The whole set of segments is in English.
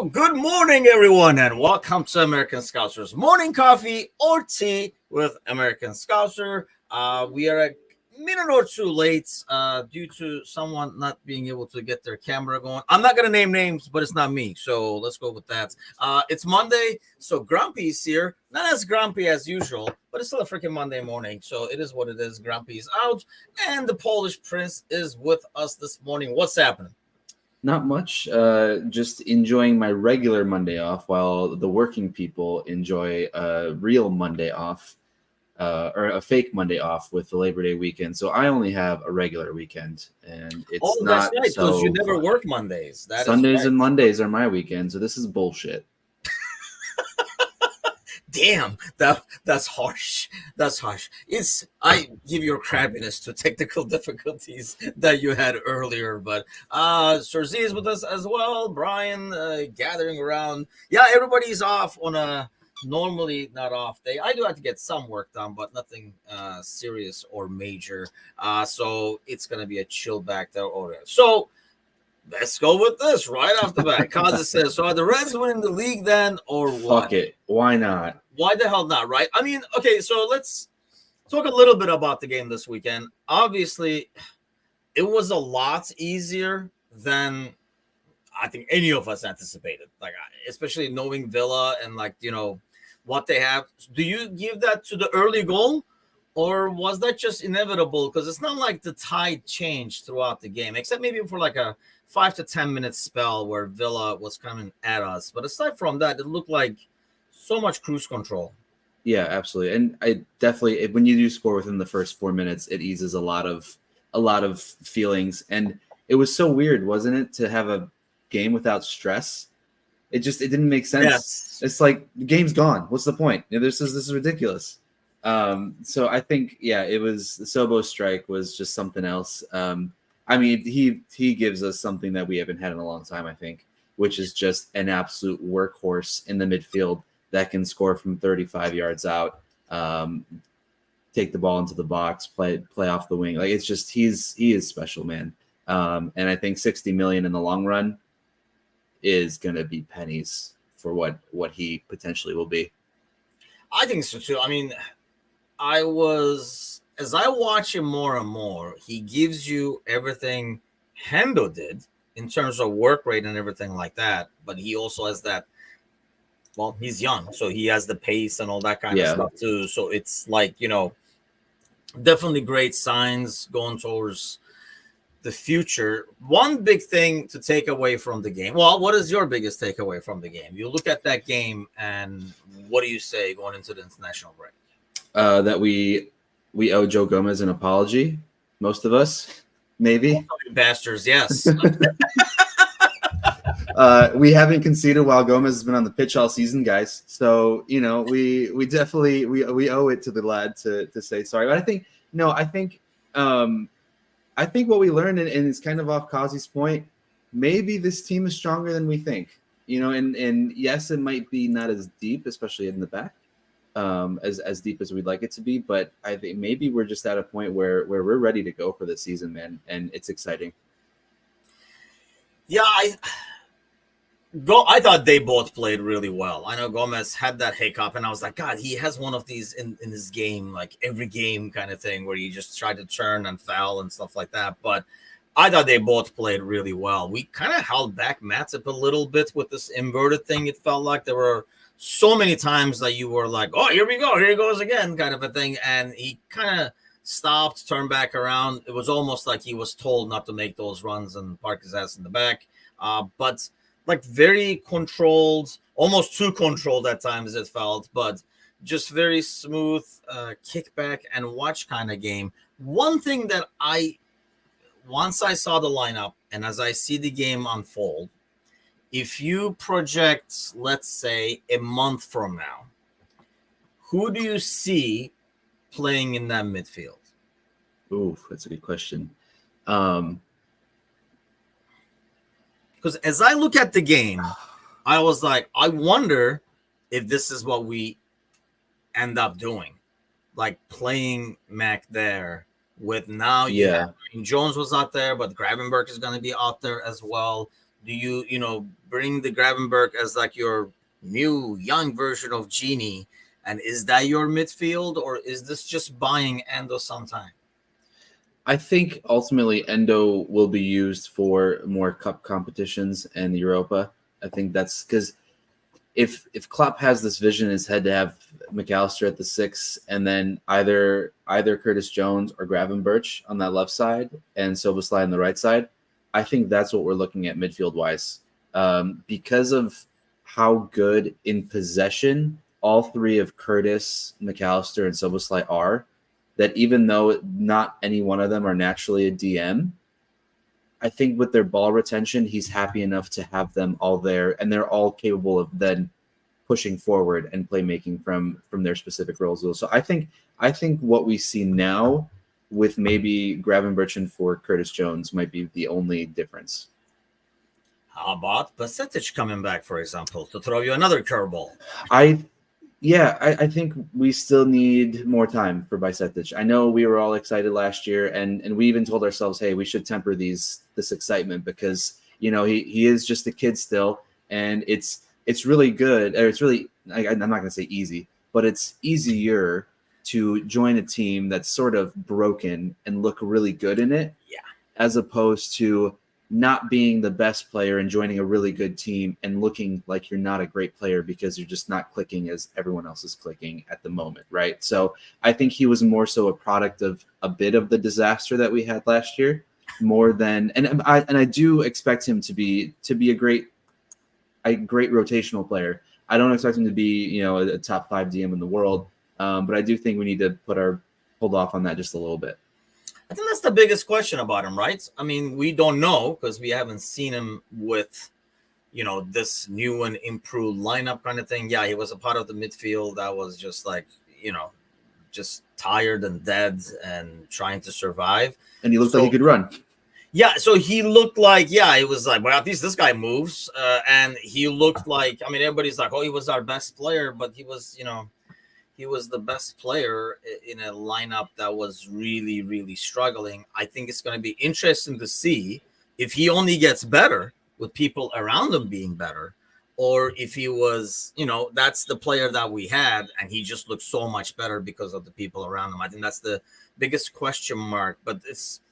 So, good morning, everyone, and welcome to American Scouser's morning coffee or tea with American Scouser. We are a minute or two late due to someone not being able to get their camera going. I'm not going to name names, but it's not me, so let's go with that. It's Monday, so Grumpy's here. Not as grumpy as usual, but it's still a freaking Monday morning, so it is what it is. Grumpy's out, and the Polish Prince is with us this morning. What's happening? Not much. Just enjoying my regular Monday off while the working people enjoy a real Monday off or a fake Monday off with the Labor Day weekend. So I only have a regular weekend, and it's That's not right, because so you never fun. work Mondays. That Sundays is right. and Mondays are my weekend, so this is bullshit. Damn, that's harsh. That's harsh. I give your crabbiness to technical difficulties that you had earlier, but Sir Z is with us as well. Brian gathering around. Yeah, everybody's off on a normally not off day. I do have to get some work done, but nothing serious or major. So it's gonna be a chill back there order. So let's go with this right off the bat. Kaza says, so are the Reds winning the league then, or what? Fuck it. Why not? Why the hell not, right? I mean, okay, so let's talk a little bit about the game this weekend. Obviously, it was a lot easier than I think any of us anticipated. Like, especially knowing Villa and, like, you know, what they have. Do you give that to the early goal? Or was that just inevitable? Because it's not like the tide changed throughout the game, except maybe for like a 5 to 10 minute spell where Villa was coming at us. But aside from that, it looked like so much cruise control. Yeah, absolutely. And I definitely, when you do score within the first 4 minutes, it eases a lot of feelings. And it was so weird, wasn't it, to have a game without stress? It didn't make sense. Yes. It's like the game's gone. What's the point? This is ridiculous. So I think, yeah, it was the Sobo strike was just something else. I mean, he gives us something that we haven't had in a long time, I think, which is just an absolute workhorse in the midfield that can score from 35 yards out, take the ball into the box, play off the wing. Like, it's just he is special, man. And I think 60 million in the long run is going to be pennies for what he potentially will be. I think so too. I mean, as I watch him more and more, he gives you everything Hendo did in terms of work rate and everything like that. But he also has that. Well, he's young, so he has the pace and all that kind of stuff too. So it's like, you know, definitely great signs going towards the future. One big thing to take away from the game. Well, what is your biggest takeaway from the game? You look at that game, and what do you say going into the international break? That we owe Joe Gomez an apology. Most of us, maybe. Bastards, yes. We haven't conceded while Gomez has been on the pitch all season, guys. So, you know, we definitely we owe it to the lad to say sorry. But I think what we learned, and it's kind of off Kazi's point, maybe this team is stronger than we think. You know, and yes, it might be not as deep, especially in the back, as deep as we'd like it to be. But I think maybe we're just at a point where we're ready to go for the season, man, and it's exciting. Yeah, I thought they both played really well. I know Gomez had that hiccup, and I was like, God, he has one of these in his game, like every game kind of thing, where you just try to turn and foul and stuff like that. But I thought they both played really well. We kind of held back Matip a little bit with this inverted thing. It felt like there were so many times that you were like, oh, here we go, here he goes again, kind of a thing. And he kind of stopped, turned back around. It was almost like he was told not to make those runs and park his ass in the back. But like very controlled, almost too controlled at times it felt, but just very smooth kickback and watch kind of game. One thing that once I saw the lineup and as I see the game unfold, if you project, let's say, a month from now, who do you see playing in that midfield? Ooh, that's a good question. Because as I look at the game, I was like, I wonder if this is what we end up doing, like playing Mac there with now. Yeah, Jones was out there, but Gravenberg is going to be out there as well. Do you bring the Gravenberg as like your new young version of Genie? And is that your midfield, or is this just buying Endo sometime? I think ultimately Endo will be used for more cup competitions and Europa. I think that's because if Klopp has this vision in his head to have McAllister at the 6, and then either Curtis Jones or Gravenberch on that left side and Soboslai on the right side, I think that's what we're looking at midfield wise. Because of how good in possession all three of Curtis, McAllister, and Soboslai are, that even though not any one of them are naturally a DM, I think with their ball retention, he's happy enough to have them all there, and they're all capable of then pushing forward and playmaking from their specific roles. So I think what we see now with maybe Gravenberch for Curtis Jones might be the only difference. How about Basetic coming back, for example, to throw you another curveball? I think we still need more time for Bicetic. I know we were all excited last year, and we even told ourselves, hey, we should temper this excitement because he is just a kid still, and it's really good. Or it's really, I'm not going to say easy, but it's easier to join a team that's sort of broken and look really good in it, as opposed to not being the best player and joining a really good team and looking like you're not a great player because you're just not clicking as everyone else is clicking at the moment, right? So I think he was more so a product of a bit of the disaster that we had last year, more than, and I do expect him to be a great rotational player. I don't expect him to be a top 5 DM in the world, but I do think we need to hold off on that just a little bit. I think that's the biggest question about him, right? I mean, we don't know because we haven't seen him with, this new and improved lineup kind of thing. Yeah, he was a part of the midfield that was just like, just tired and dead and trying to survive. And he looked like he could run. Yeah, so he looked like, it was like, well, at least this guy moves. And he looked like, I mean, everybody's like, oh, he was our best player, but he was, he was the best player in a lineup that was really, really struggling. I think it's going to be interesting to see if he only gets better with people around him being better, or if he was, that's the player that we had, and he just looked so much better because of the people around him. I think that's the biggest question mark. But it's,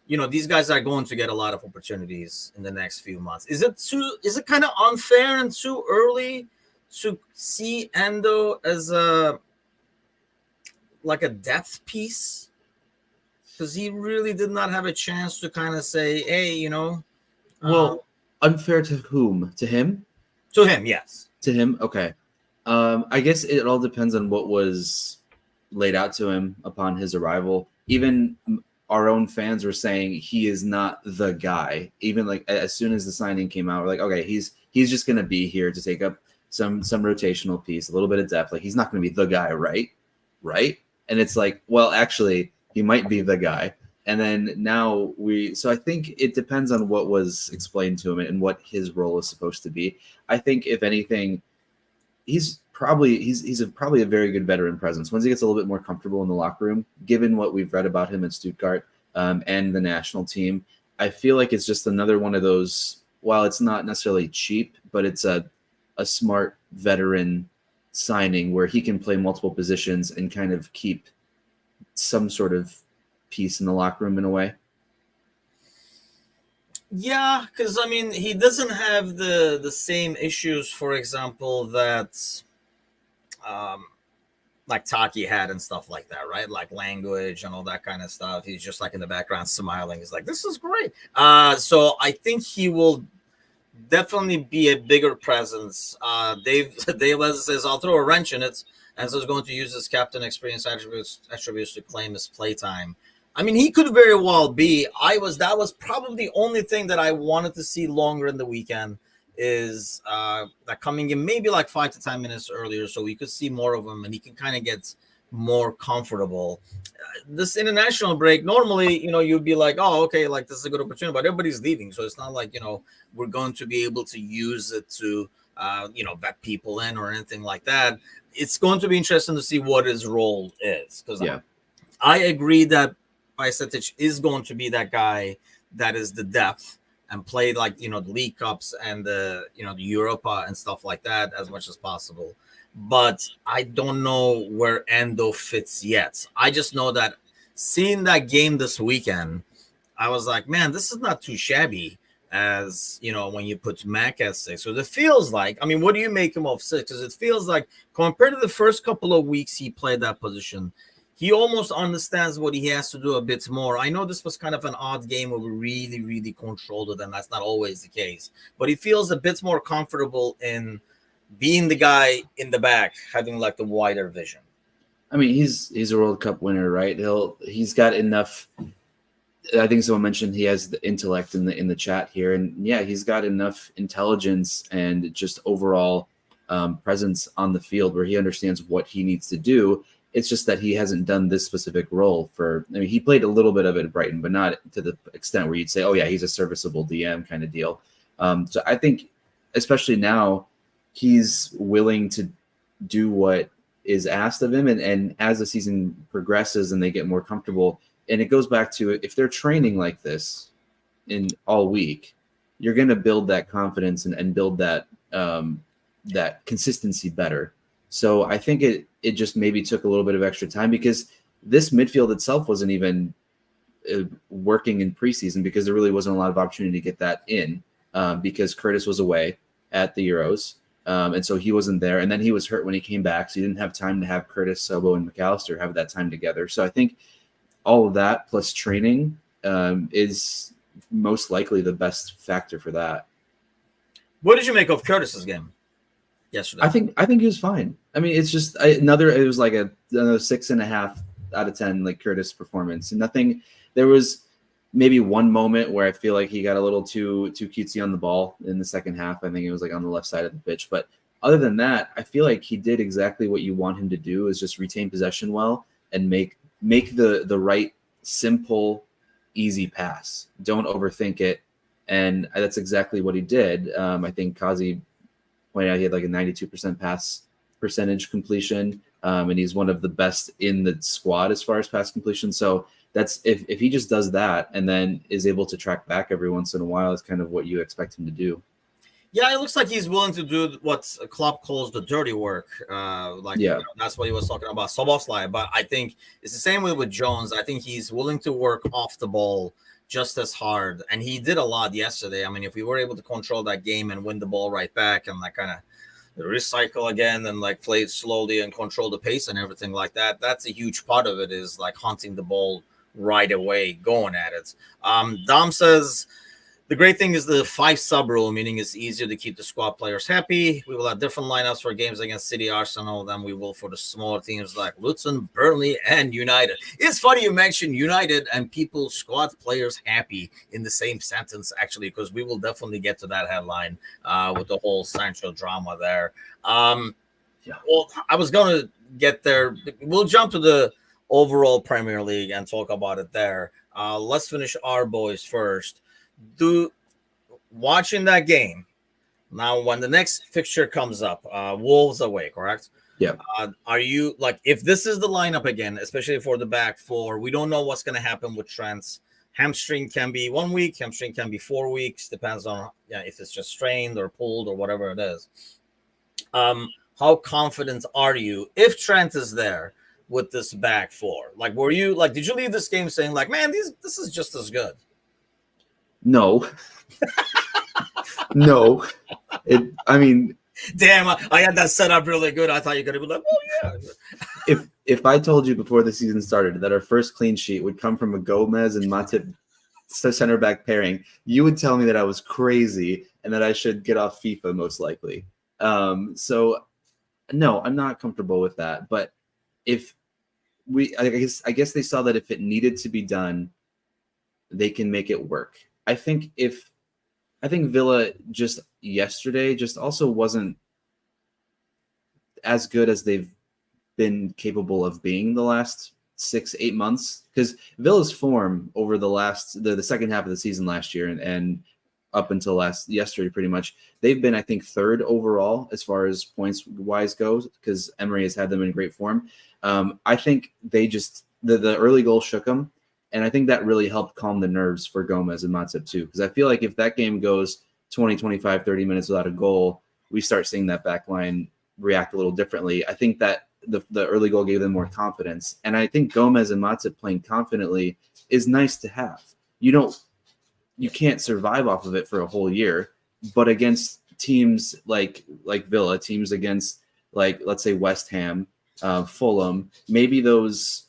these guys are going to get a lot of opportunities in the next few months. Is it kind of unfair and too early to see Endo as a depth piece, because he really did not have a chance to kind of say, hey, well, unfair to whom? To him? To him, yes. To him, okay. I guess it all depends on what was laid out to him upon his arrival. Even our own fans were saying he is not the guy. Even like as soon as the signing came out, we're like, okay, he's just going to be here to take up some rotational piece, a little bit of depth. Like he's not going to be the guy, right? And it's like, well, actually, he might be the guy. And then now so I think it depends on what was explained to him and what his role is supposed to be. I think if anything, he's probably a very good veteran presence. Once he gets a little bit more comfortable in the locker room, given what we've read about him in Stuttgart and the national team, I feel like it's just another one of those, while it's not necessarily cheap, but it's a smart veteran signing where he can play multiple positions and kind of keep some sort of peace in the locker room in a way. Yeah, because I mean, he doesn't have the same issues, for example, that like Taki had and stuff like that, right? Like language and all that kind of stuff. He's just like in the background smiling. He's like, this is great. So I think he will definitely be a bigger presence. Dave says, I'll throw a wrench in it, and so he's going to use his captain experience attributes to claim his playtime. I mean, he could very well be. That was probably the only thing that I wanted to see longer in the weekend, is that coming in maybe like 5 to 10 minutes earlier, so we could see more of him and he can kind of get more comfortable. This international break, normally, you'd be like, oh, okay, like this is a good opportunity, but everybody's leaving, so it's not like we're going to be able to use it to vet people in or anything like that. It's going to be interesting to see what his role is, because I agree that Bajcetic is going to be that guy that is the depth, and play like the League Cups and the the Europa and stuff like that as much as possible. But I don't know where Endo fits yet. I just know that seeing that game this weekend, I was like, man, this is not too shabby as when you put Mac at 6. So it feels like, I mean, what do you make him of 6? Because it feels like compared to the first couple of weeks he played that position, he almost understands what he has to do a bit more. I know this was kind of an odd game where we really, really controlled it, and that's not always the case. But he feels a bit more comfortable in being the guy in the back, having like the wider vision. I mean, he's a World Cup winner, right? He's got enough. I think someone mentioned he has the intellect in the chat here, and yeah, he's got enough intelligence and just overall presence on the field where he understands what he needs to do. It's just that he hasn't done this specific role for. I mean, he played a little bit of it at Brighton, but not to the extent where you'd say, "Oh yeah, he's a serviceable DM kind of deal." So I think, especially now, he's willing to do what is asked of him, and as the season progresses and they get more comfortable. And it goes back to, if they're training like this in all week, you're going to build that confidence and build that that consistency better. So I think it just maybe took a little bit of extra time, because this midfield itself wasn't even working in preseason, because there really wasn't a lot of opportunity to get that in because Curtis was away at the Euros. And so he wasn't there. And then he was hurt when he came back. So you didn't have time to have Curtis, Sobo, and McAllister have that time together. So I think all of that plus training is most likely the best factor for that. What did you make of Curtis's game yesterday? I think he was fine. I mean, it's just it was like a 6.5 out of 10, like Curtis performance. And nothing, there was maybe one moment where I feel like he got a little too cutesy on the ball in the second half. I think it was like on the left side of the pitch. But other than that, I feel like he did exactly what you want him to do, is just retain possession well and make the right, simple, easy pass. Don't overthink it. And that's exactly what he did. I think Kazi pointed out he had like a 92% pass percentage completion. And he's one of the best in the squad as far as pass completion. So that's if he just does that and then is able to track back every once in a while, is kind of what you expect him to do. Yeah, it looks like he's willing to do what Klopp calls the dirty work. That's what he was talking about, Szoboszlai. But I think it's the same way with Jones. I think he's willing to work off the ball just as hard. And he did a lot yesterday. I mean, if we were able to control that game and win the ball right back and like kind of recycle again and like play it slowly and control the pace and everything like that, that's a huge part of it, is like hunting the ball right away, going at it. Dom says, the great thing is the 5 sub rule, meaning it's easier to keep the squad players happy. We will have different lineups for games against City, Arsenal than we will for the smaller teams like Luton, Burnley, and United. It's funny you mentioned United and people squad players happy in the same sentence, actually, because we will definitely get to that headline with the whole Sancho drama there. Well, I was going to get there. We'll jump to the overall Premier League and talk about it there. Let's finish our boys first. Watching that game now, when the next fixture comes up, Wolves away, correct? Yeah. Are you like, if this is the lineup again, especially for the back four, we don't know what's going to happen with Trent's hamstring? Can be 1 week, hamstring can be 4 weeks, depends on if it's just strained or pulled or whatever it is. How confident are you if Trent is there with this back four? Like, were you like, did you leave this game saying like, man, this is just as good? No. No. I mean, damn, I had that set up really good. I thought you were going to be like, well, yeah. If I told you before the season started that our first clean sheet would come from a Gomez and Matip center back pairing, you would tell me that I was crazy and that I should get off FIFA most likely. So no, I'm not comfortable with that. But I guess they saw that if it needed to be done, they can make it work. I think Villa just yesterday just also wasn't as good as they've been capable of being the last 6-8 months, because Villa's form over the second half of the season last year and up until yesterday, pretty much, they've been, I think, third overall as far as points wise goes, because Emery has had them in great form. I think they just the early goal shook them. And I think that really helped calm the nerves for Gomez and Matip too. Because I feel like if that game goes 20, 25, 30 minutes without a goal, we start seeing that back line react a little differently. I think that the early goal gave them more confidence. And I think Gomez and Matip playing confidently is nice to have. You can't survive off of it for a whole year, but against teams like Villa, teams against like, let's say West Ham, Fulham, maybe those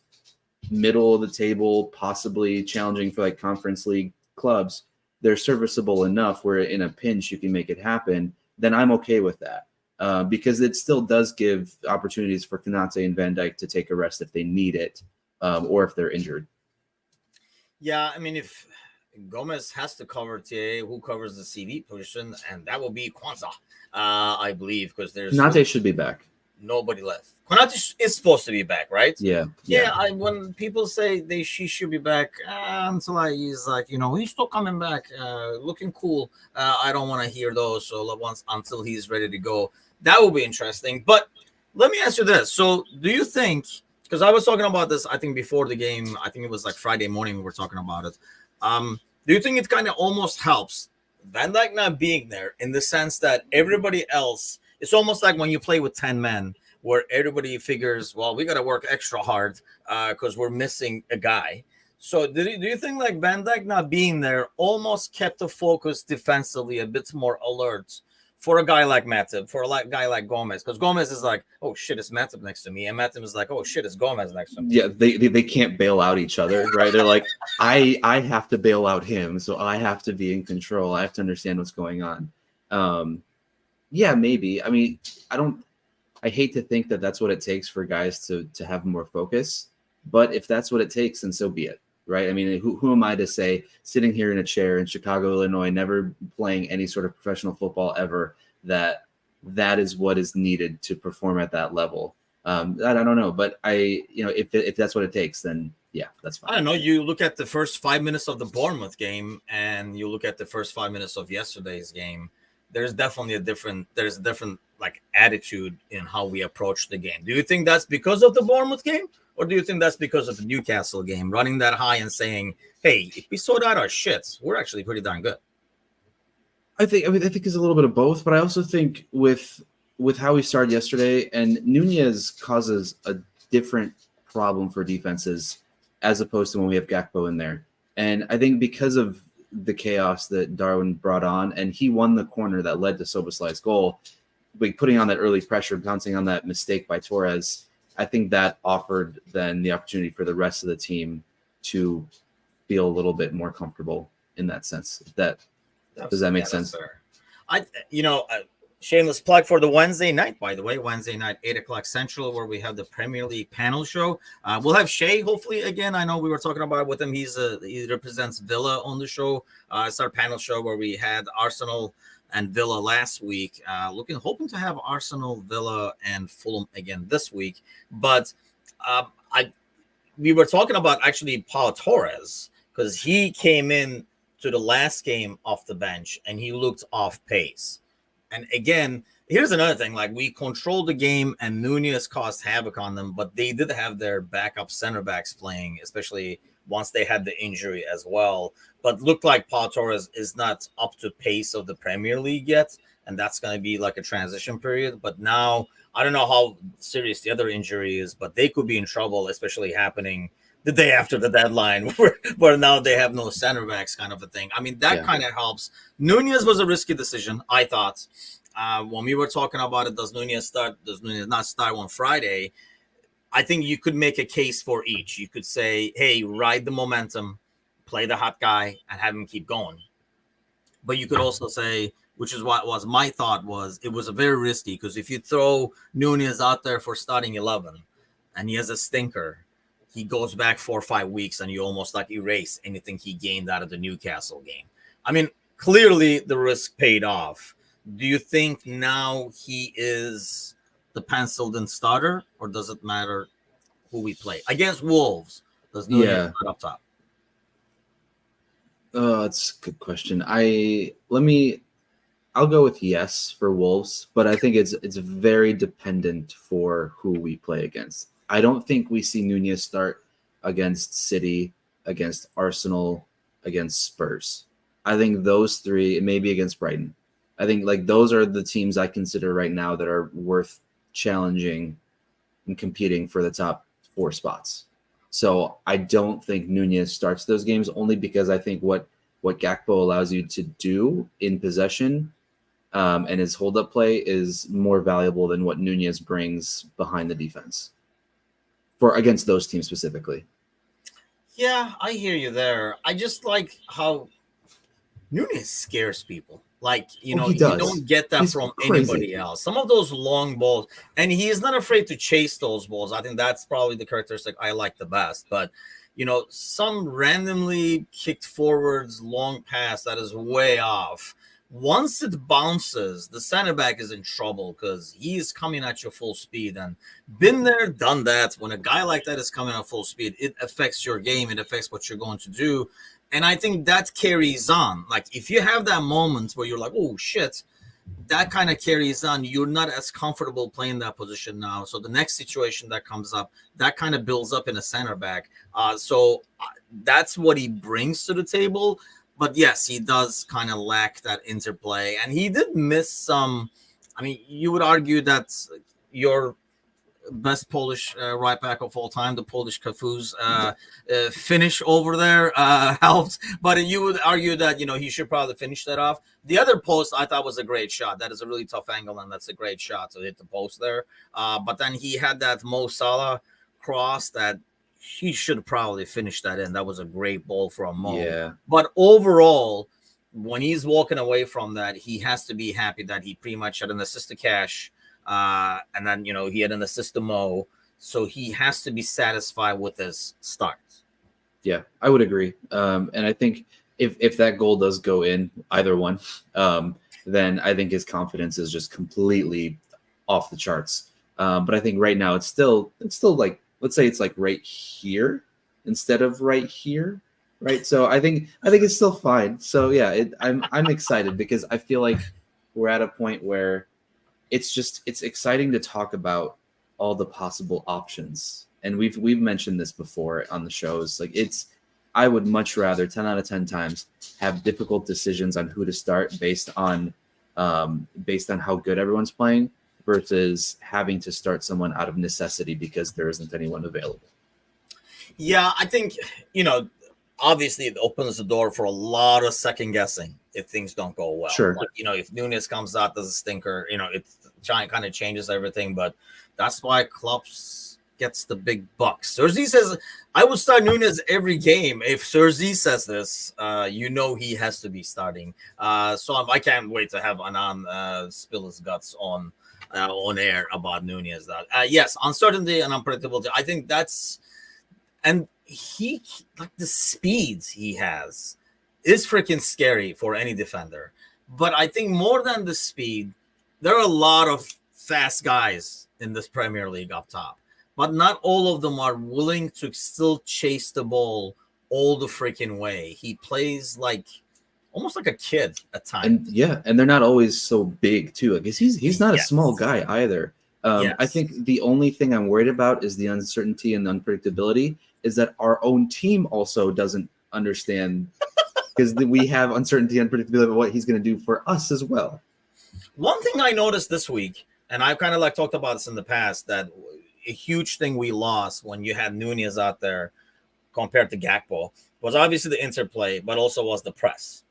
middle of the table, possibly challenging for like Conference League clubs, they're serviceable enough where in a pinch you can make it happen, then I'm okay with that. Because it still does give opportunities for Konate and Van Dijk to take a rest if they need it, or if they're injured. Yeah, I mean, if Gomez has to cover TA, who covers the CV position, and that will be Kwanzaa, I believe, because there's Konate should be back. Nobody left. Konate is supposed to be back, right? Yeah. When people say she should be back, until he's like, he's still coming back, looking cool. I don't want to hear those. So until he's ready to go, that will be interesting. But let me ask you this: so, do you think? Because I was talking about this, I think before the game. I think it was like Friday morning we were talking about it. Do you think it kind of almost helps Van Dijk not being there in the sense that everybody else? It's almost like when you play with 10 men where everybody figures, well, we got to work extra hard because we're missing a guy. So do you think like Van Dijk not being there almost kept the focus defensively a bit more alert for a guy like Matip, for a guy like Gomez? Because Gomez is like, oh, shit, it's Matip next to me. And Matip is like, oh, shit, it's Gomez next to me. Yeah, they can't bail out each other, right? They're like, I have to bail out him, so I have to be in control. I have to understand what's going on. Yeah, maybe. I mean, I hate to think that that's what it takes for guys to have more focus, but if that's what it takes, then so be it, right? I mean, who am I to say, sitting here in a chair in Chicago, Illinois, never playing any sort of professional football ever, that is what is needed to perform at that level? I don't know, but if that's what it takes, then yeah, that's fine. I don't know. You look at the first 5 minutes of the Bournemouth game, and you look at the first 5 minutes of yesterday's game. There's definitely a different like attitude in how we approach the game. Do you think that's because of the Bournemouth game, or do you think that's because of the Newcastle game, running that high and saying, hey, if we sort out our shits, we're actually pretty darn good? I think it's a little bit of both, but I also think with how we started yesterday, and Nunez causes a different problem for defenses as opposed to when we have Gakpo in there. And I think because of the chaos that Darwin brought on, and he won the corner that led to Soboslai's goal, putting on that early pressure, bouncing on that mistake by Torres, I think that offered then the opportunity for the rest of the team to feel a little bit more comfortable in that sense. Does that make sense? Shameless plug for the Wednesday night, by the way, Wednesday night, 8:00 Central, where we have the Premier League panel show. We'll have Shay, hopefully, again. I know we were talking about it with him. He represents Villa on the show. It's our panel show where we had Arsenal and Villa last week. Hoping to have Arsenal, Villa, and Fulham again this week. But we were talking about actually Pau Torres, because he came in to the last game off the bench and he looked off pace. And again, here's another thing. Like, we controlled the game and Nunez caused havoc on them, but they did have their backup center backs playing, especially once they had the injury as well. But looked like Pau Torres is not up to pace of the Premier League yet, and that's going to be like a transition period. But now, I don't know how serious the other injury is, but they could be in trouble, especially happening the day after the deadline, where now they have no center backs, kind of a thing. I mean, that kind of helps. Nunez was a risky decision, I thought. When we were talking about it, does Nunez not start on Friday? I think you could make a case for each. You could say, hey, ride the momentum, play the hot guy, and have him keep going. But you could also say, which is what was my thought, was it was a very risky, because if you throw Nunez out there for starting 11 and he has a stinker, he goes back 4 or 5 weeks and you almost like erase anything he gained out of the Newcastle game. I mean, clearly the risk paid off. Do you think now he is the penciled-in starter, or does it matter who we play? Against Wolves, does Nunez start up top? Oh, that's a good question. I'll go with yes for Wolves, but I think it's very dependent for who we play against. I don't think we see Nunez start against City against Arsenal, against Spurs. I think those three, maybe against Brighton. I think like those are the teams I consider right now that are worth challenging and competing for the top 4 spots. So I don't think Nunez starts those games, only because I think what Gakpo allows you to do in possession and his hold-up play is more valuable than what Nunez brings behind the defense for against those teams specifically. Yeah, I hear you there. I just like how Nunez scares people. Like, Oh, he you does. don't get that He's from crazy. anybody else. Some of those long balls, and he is not afraid to chase those balls. I think that's probably the characteristic I like the best. But, some randomly kicked forwards long pass that is way off. Once it bounces, the center back is in trouble because he's coming at you full speed. And been there, done that. When a guy like that is coming at full speed, it affects your game. It affects what you're going to do. And I think that carries on. Like, if you have that moment where you're like, oh, shit, that kind of carries on. You're not as comfortable playing that position now. So the next situation that comes up, that kind of builds up in a center back. So that's what he brings to the table. But, yes, he does kind of lack that interplay. And he did miss some. I mean, you would argue that your best Polish right back of all time, the Polish Cafu's finish over there helped. But you would argue that, he should probably finish that off. The other post I thought was a great shot. That is a really tough angle, and that's a great shot to hit the post there. But then he had that Mo Salah cross that he should probably finish that in. That was a great ball from Mo. Yeah. But overall, when he's walking away from that, he has to be happy that he pretty much had an assist to Cash. And then, he had an assist to Mo. So he has to be satisfied with his start. Yeah, I would agree. And I think if that goal does go in, either one, then I think his confidence is just completely off the charts. But I think right now it's still like, let's say it's like right here instead of right here. Right. So I think it's still fine. So yeah, I'm excited because I feel like we're at a point where it's exciting to talk about all the possible options. And we've mentioned this before on the shows. Like I would much rather 10 out of 10 times have difficult decisions on who to start based on how good everyone's playing versus having to start someone out of necessity because there isn't anyone available. Yeah, I think, obviously it opens the door for a lot of second guessing if things don't go well. Sure. Like, if Nunez comes out as a stinker, it kind of changes everything. But that's why Klopp gets the big bucks. Serzi says, I would start Nunez every game. If Serzi says this, he has to be starting. So I can't wait to have Anand spill his guts on air about Nunez. Yes, uncertainty and unpredictability. I think that's, and he, like, the speeds he has is freaking scary for any defender. But I think more than the speed, there are a lot of fast guys in this Premier League up top, but not all of them are willing to still chase the ball all the freaking way. He plays like almost like a kid at times. And they're not always so big too. I guess he's not a small guy either. I think the only thing I'm worried about is the uncertainty and the unpredictability. Is that our own team also doesn't understand because we have uncertainty and unpredictability of what he's going to do for us as well. One thing I noticed this week, and I've kind of like talked about this in the past, that a huge thing we lost when you had Nunez out there compared to Gakpo was obviously the interplay, but also was the press.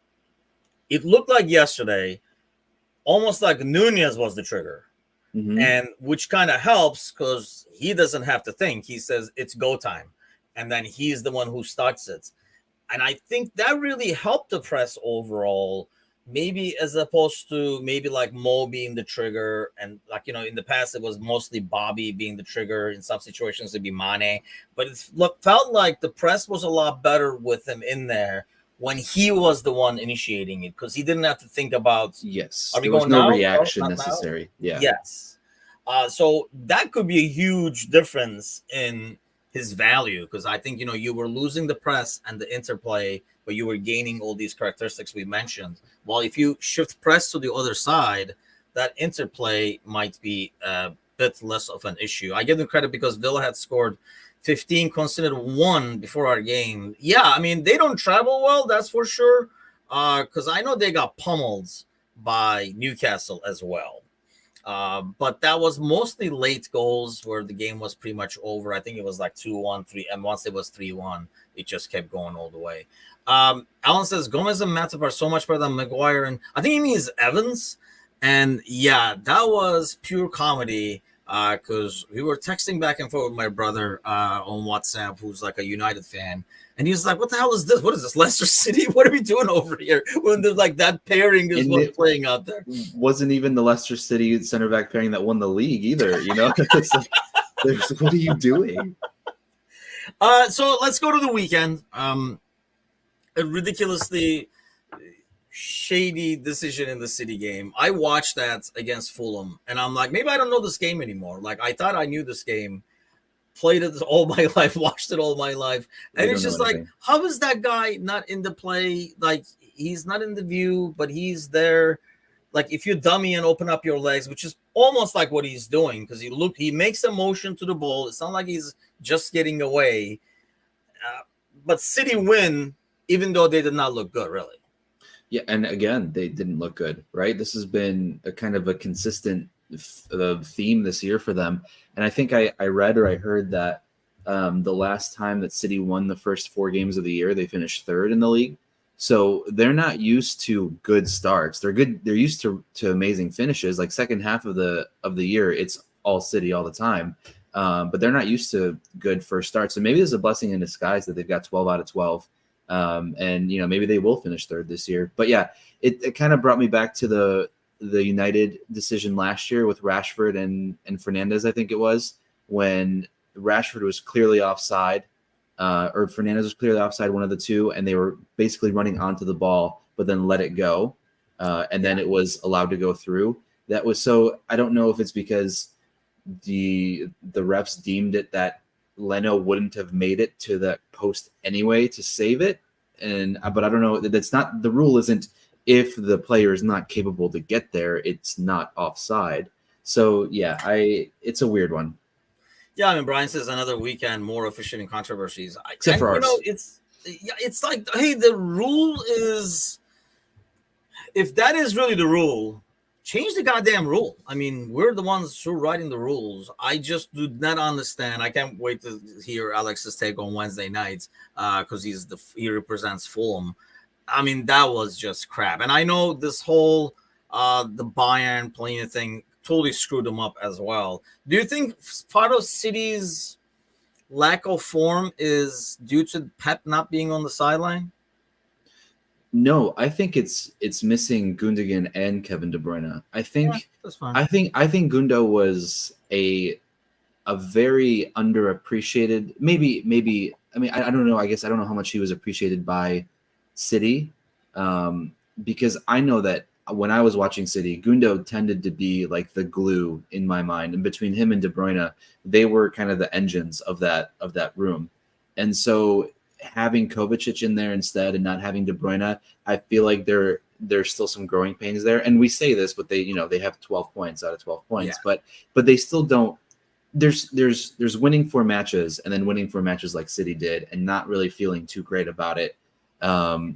It looked like yesterday, almost like Nunez was the trigger, and which kind of helps because he doesn't have to think. He says it's go time. And then he's the one who starts it. And I think that really helped the press overall, maybe as opposed to maybe like Mo being the trigger. And like, in the past, it was mostly Bobby being the trigger. In some situations, it'd be Mane. But it felt like the press was a lot better with him in there when he was the one initiating it because he didn't have to think about, yes, are we there was going no now? reaction necessary. Yeah. Yes. So that could be a huge difference in his value because I think you were losing the press and the interplay, but you were gaining all these characteristics we mentioned. Well, if you shift press to the other side, that interplay might be a bit less of an issue. I give them credit because Villa had scored 15 considered one before our game. Yeah, I mean, they don't travel well, that's for sure. Because I know they got pummeled by Newcastle as well. But that was mostly late goals where the game was pretty much over. I think it was like 2-1, 3, and once it was 3-1, it just kept going all the way. Alan says Gomez and Matip are so much better than Maguire, and I think he means Evans. And yeah, that was pure comedy because we were texting back and forth with my brother on WhatsApp, who's like a United fan. And he was like, "What the hell is this? What is this, Leicester City? What are we doing over here?" When there's like that pairing is what's playing out there. Wasn't even the Leicester City center back pairing that won the league either. You know, it's like, what are you doing? So let's go to the weekend. A ridiculously shady decision in the City game. I watched that against Fulham, and I'm like, maybe I don't know this game anymore. Like I thought I knew this game. Played it all my life, watched it all my life, and it's just like, how is that guy not in the play? Like he's not in the view, but he's there. Like if you dummy and open up your legs, which is almost like what he's doing, because he makes a motion to the ball. It's not like he's just getting away. But City win, even though they did not look good, really. Yeah, and again, they didn't look good, right? This has been a kind of a consistent theme this year for them. And I think I read or I heard that the last time that City won the first 4 games of the year, they finished 3rd in the league. So they're not used to good starts. They're used to amazing finishes. Like second half of the year, it's all City all the time. But they're not used to good first starts. So maybe there's a blessing in disguise that they've got 12 out of 12. And maybe they will finish 3rd this year. But yeah, it kind of brought me back to the United decision last year with Rashford and Fernandes, I think it was, when Rashford was clearly offside, or Fernandes was clearly offside, one of the two, and they were basically running onto the ball, but then let it go. And then it was allowed to go through. That was so, I don't know if it's because the refs deemed it that Leno wouldn't have made it to that post anyway to save it. But I don't know. That's not, the rule isn't, if the player is not capable to get there, it's not offside. So yeah, it's a weird one. Yeah, I mean, Brian says another weekend more officiating controversies. Except for ours. It's like, hey, the rule is, if that is really the rule, change the goddamn rule. I mean, we're the ones who are writing the rules. I just do not understand. I can't wait to hear Alex's take on Wednesday nights because he represents Fulham. I mean, that was just crap. And I know this whole the Bayern playing thing totally screwed them up as well. Do you think part of City's lack of form is due to Pep not being on the sideline? No, I think it's missing Gundogan and Kevin De Bruyne. I think that's fine. I think Gundo was a very underappreciated. Maybe I mean, I don't know. I guess I don't know how much he was appreciated by City, because I know that when I was watching City, Gundo tended to be like the glue in my mind, and between him and De Bruyne, they were kind of the engines of that room. And so having Kovacic in there instead and not having De Bruyne, I feel like there's still some growing pains there. And we say this, but they have 12 points out of 12 points, but they still don't. There's winning 4 matches and then winning 4 matches like City did, and not really feeling too great about it.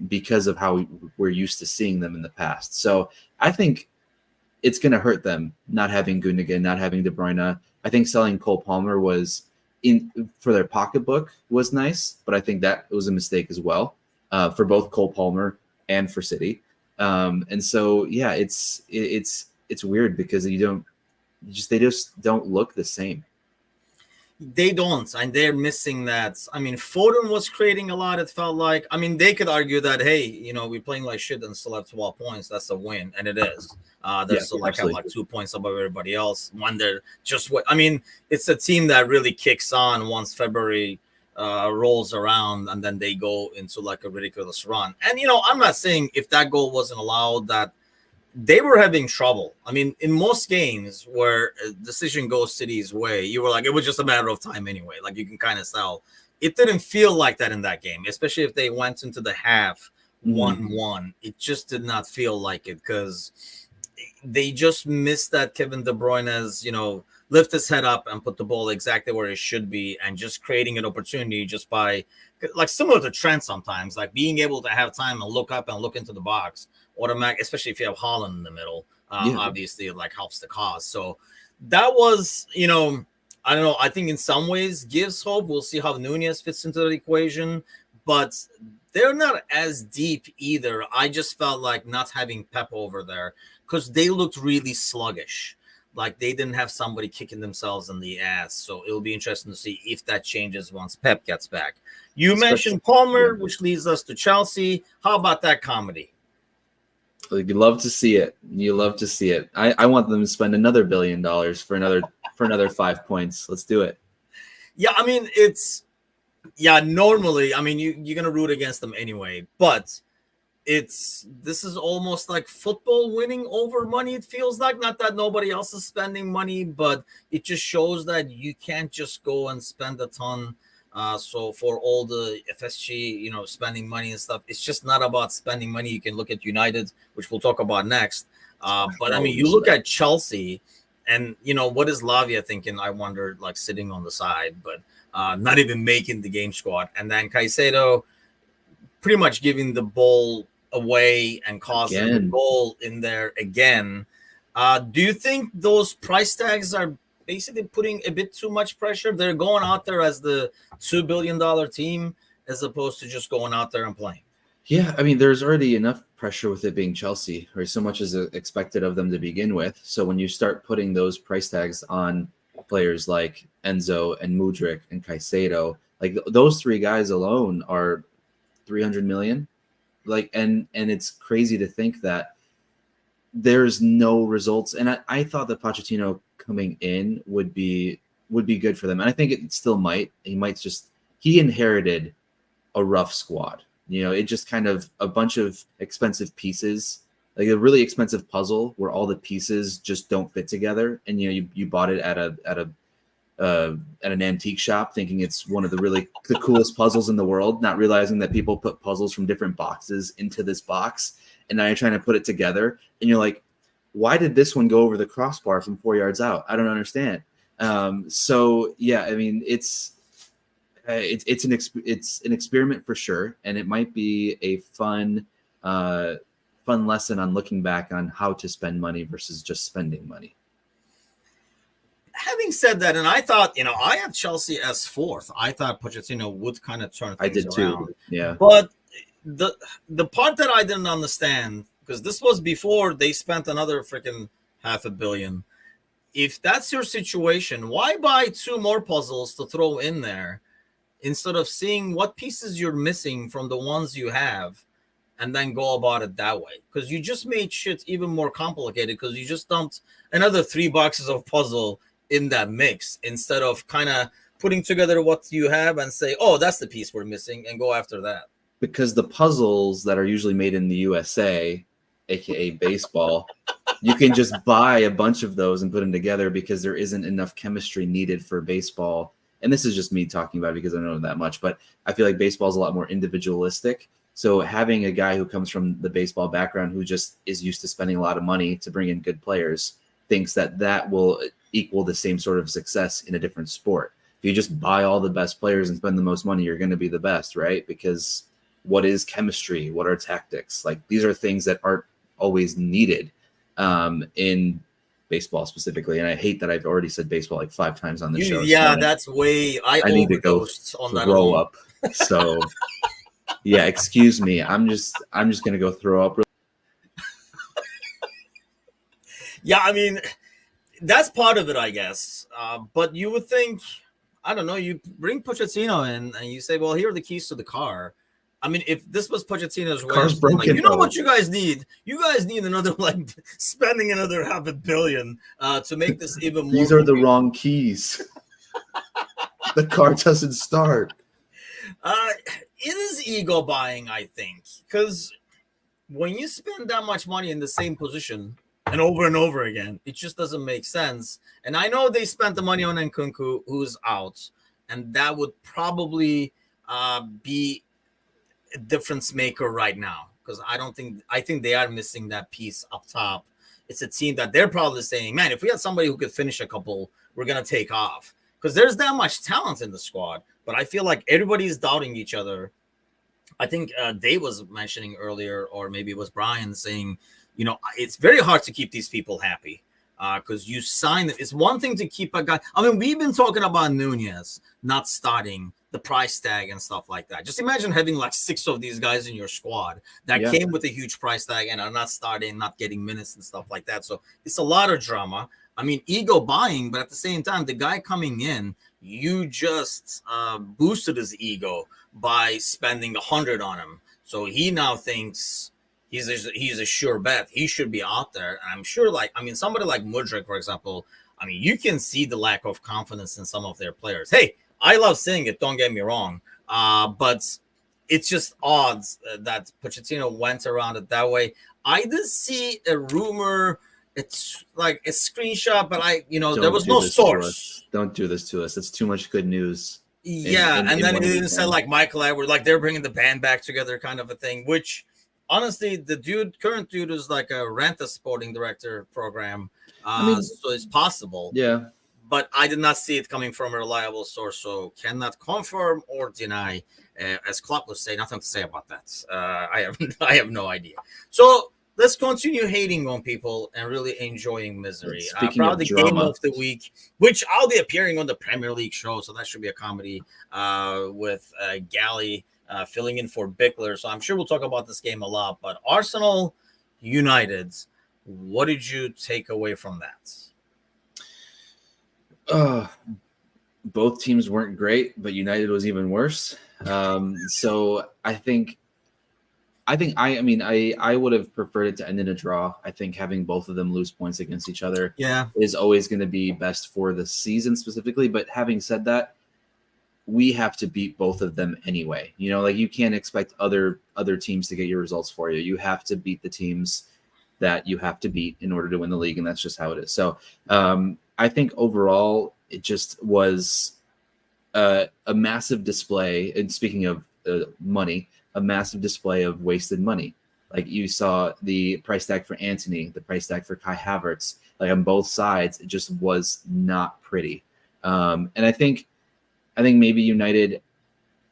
Because of how we're used to seeing them in the past. So I think it's going to hurt them not having Gundogan, not having De Bruyne. I think selling Cole Palmer was for their pocketbook was nice, but I think that was a mistake as well for both Cole Palmer and for City. And so yeah, it's weird because they just don't look the same. They don't, and they're missing that. I mean, Foden was creating a lot, it felt like. I mean, they could argue that, hey, we're playing like shit and still have 12 points. That's a win, and it is. They're still have like 2 points above everybody else. When they're just I mean, it's a team that really kicks on once February rolls around, and then they go into like a ridiculous run. And, I'm not saying if that goal wasn't allowed that they were having trouble. I mean, in most games where a decision goes City's way, you were like, it was just a matter of time anyway. Like, you can kind of tell. It didn't feel like that in that game, especially if they went into the half 1-1. It just did not feel like it because they just missed that Kevin De Bruyne's, lift his head up and put the ball exactly where it should be, and just creating an opportunity just by, like, similar to Trent sometimes, like being able to have time and look up and look into the box automatic, especially if you have Holland in the middle. Yeah. Obviously, it like helps the cause. So that was, I don't know. I think in some ways gives hope. We'll see how Nunez fits into the equation, but they're not as deep either. I just felt like not having Pep over there, because they looked really sluggish. Like they didn't have somebody kicking themselves in the ass. So it'll be interesting to see if that changes once Pep gets back. You mentioned Palmer, which leads us to Chelsea. How about that comedy? You love to see it. You love to see it. I want them to spend another $1 billion for another 5 points. Let's do it. Yeah, I mean, normally, I mean, you're gonna root against them anyway, but this is almost like football winning over money. It feels like, not that nobody else is spending money, but it just shows that you can't just go and spend a ton. So for all the FSG, spending money and stuff, it's just not about spending money. You can look at United, which we'll talk about next. But I mean, you look at Chelsea, and what is Lavia thinking? I wonder, like sitting on the side, but not even making the game squad. And then Caicedo pretty much giving the ball away and causing the goal in there again. Do you think those price tags are basically putting a bit too much pressure? They're going out there as the $2 billion team as opposed to just going out there and playing. Yeah, I mean, there's already enough pressure with it being Chelsea, right? So much is expected of them to begin with. So when you start putting those price tags on players like Enzo and Mudryk and Caicedo, like those three guys alone are 300 million. Like, and it's crazy to think that there's no results. And I thought that Pochettino coming in would be good for them. And I think it still might. He inherited a rough squad. It just kind of a bunch of expensive pieces, like a really expensive puzzle where all the pieces just don't fit together. And you bought it at an antique shop thinking it's one of the coolest puzzles in the world, not realizing that people put puzzles from different boxes into this box, and now you're trying to put it together, and you're like, why did this one go over the crossbar from 4 yards out? I don't understand. So yeah, I mean, it's an experiment for sure, and it might be a fun lesson on looking back on how to spend money versus just spending money. Having said that, and I thought, I had Chelsea as fourth. I thought Pochettino would kind of turn things around. Too. Yeah. But the part that I didn't understand, because this was before they spent another freaking $500 million. If that's your situation, why buy two more puzzles to throw in there instead of seeing what pieces you're missing from the ones you have and then go about it that way? Because you just made shit even more complicated, because you just dumped another 3 boxes of puzzle in that mix instead of kind of putting together what you have and say, oh, that's the piece we're missing, and go after that. Because the puzzles that are usually made in the USA, aka baseball, you can just buy a bunch of those and put them together because there isn't enough chemistry needed for baseball. And this is just me talking about it because I don't know that much, but I feel like baseball is a lot more individualistic. So having a guy who comes from the baseball background who just is used to spending a lot of money to bring in good players thinks that will equal the same sort of success in a different sport. If you just buy all the best players and spend the most money, you're going to be the best, right? Because what is chemistry? What are tactics? Like, these are things that aren't always needed in baseball specifically. And I hate that I've already said baseball like 5 times on the show. Yeah, so that's way. I need to go on that throw up. So yeah, excuse me. I'm just gonna go throw up. Yeah, I mean, that's part of it, I guess. But you would think, I don't know, you bring Pochettino in and you say, well, here are the keys to the car. I mean, if this was Pochettino's way, car's broken, like, what you guys need? You guys need another, like, spending another $500 million to make this even more. These are the wrong keys. The car doesn't start. It is ego buying, I think, because when you spend that much money in the same position and over again, it just doesn't make sense. And I know they spent the money on Nkunku, who's out, and that would probably be a difference maker right now, because I think they are missing that piece up top. It's a team that they're probably saying, man, if we had somebody who could finish a couple we're gonna take off because there's that much talent in the squad. But I feel like everybody's doubting each other. I think Dave was mentioning earlier, or maybe it was Brian saying, it's very hard to keep these people happy because you sign it. It's one thing to keep a guy. I mean, we've been talking about Nunez not starting, the price tag and stuff like that. Just imagine having like 6 of these guys in your squad that came with a huge price tag and are not starting, not getting minutes and stuff like that. So it's a lot of drama. I mean, ego buying, but at the same time, the guy coming in, you just boosted his ego by spending 100 on him. So he now thinks he's a sure bet. He should be out there. And I'm sure, somebody like Mudryk, for example, you can see the lack of confidence in some of their players. Hey, I love seeing it, don't get me wrong. But it's just odds that Pochettino went around it that way. I did see a rumor. It's like a screenshot, but there was no source. Don't do this to us. It's too much good news. And then it even said like Michael Edwards, like they're bringing the band back together, kind of a thing. Which, honestly, the current dude is like a Renta sporting director program, so it's possible. Yeah, but I did not see it coming from a reliable source, so cannot confirm or deny. As Klopp would say, nothing to say about that. I have no idea. So let's continue hating on people and really enjoying misery. Probably the game of the week, which I'll be appearing on the Premier League show, so that should be a comedy with Galley filling in for Bickler. So I'm sure we'll talk about this game a lot. But Arsenal United, what did you take away from that? Both teams weren't great, but United was even worse. So I would have preferred it to end in a draw. I think having both of them lose points against each other is always going to be best for the season specifically. But having said that, we have to beat both of them anyway. You can't expect other teams to get your results for you. You have to beat the teams that you have to beat in order to win the league, and that's just how it is. So I think overall it just was a massive display. And speaking of money, a massive display of wasted money. Like you saw the price tag for Antony, the price tag for Kai Havertz, like on both sides, it just was not pretty. And I think maybe United,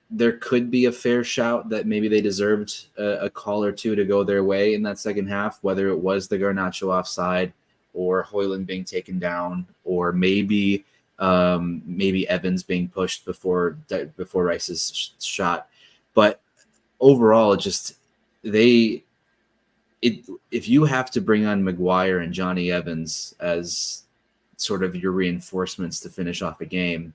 there could be a fair shout that maybe they deserved a call or two to go their way in that second half, whether it was the Garnacho offside or Højlund being taken down, or maybe Evans being pushed before Rice's shot. But overall, if you have to bring on Maguire and Johnny Evans as sort of your reinforcements to finish off a game,